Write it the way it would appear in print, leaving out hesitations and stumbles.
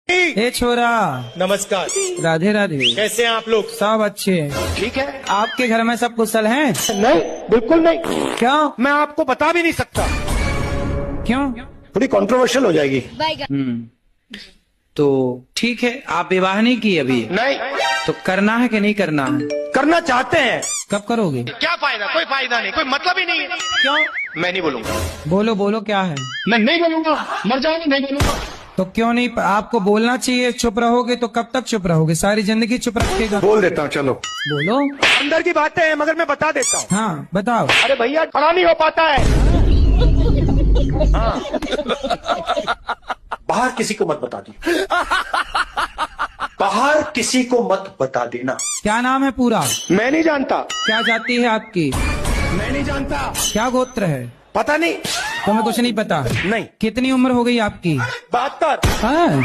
ए छोरा, नमस्कार। राधे राधे। कैसे हैं आप लोग? सब अच्छे हैं। ठीक है। आपके घर में सब कुशल हैं? नहीं, बिल्कुल नहीं। क्यों? मैं आपको बता भी नहीं सकता, क्यों? थोड़ी कंट्रोवर्शियल हो जाएगी। तो ठीक है, आप विवाह नहीं की अभी? नहीं, तो करना है कि नहीं करना है? करना चाहते हैं। कब करोगे? क्या फायदा? कोई फायदा नहीं, कोई मतलब ही नहीं है। क्यों? मैं नहीं बोलूंगा। बोलो बोलो, क्या है? मैं नहीं बोलूंगा, मर जाऊंगा, नहीं बोलूंगा। तो क्यों नहीं? आपको बोलना चाहिए। चुप रहोगे तो कब तक चुप रहोगे? सारी जिंदगी चुप रखेगा? बोल देता हूँ, चलो। बोलो। अंदर की बातें हैं, मगर मैं बता देता हूँ। हाँ बताओ। अरे भैया, खड़ा नहीं हो पाता है। हाँ। बाहर किसी को मत बता दी। बाहर किसी को मत बता देना। क्या नाम है पूरा? मैं नहीं जानता। क्या जाति है आपकी? मैं नहीं जानता। क्या गोत्र है? पता नहीं। तुम्हें कुछ नहीं पता? नहीं। कितनी उम्र हो गई आपकी? 72। हाँ।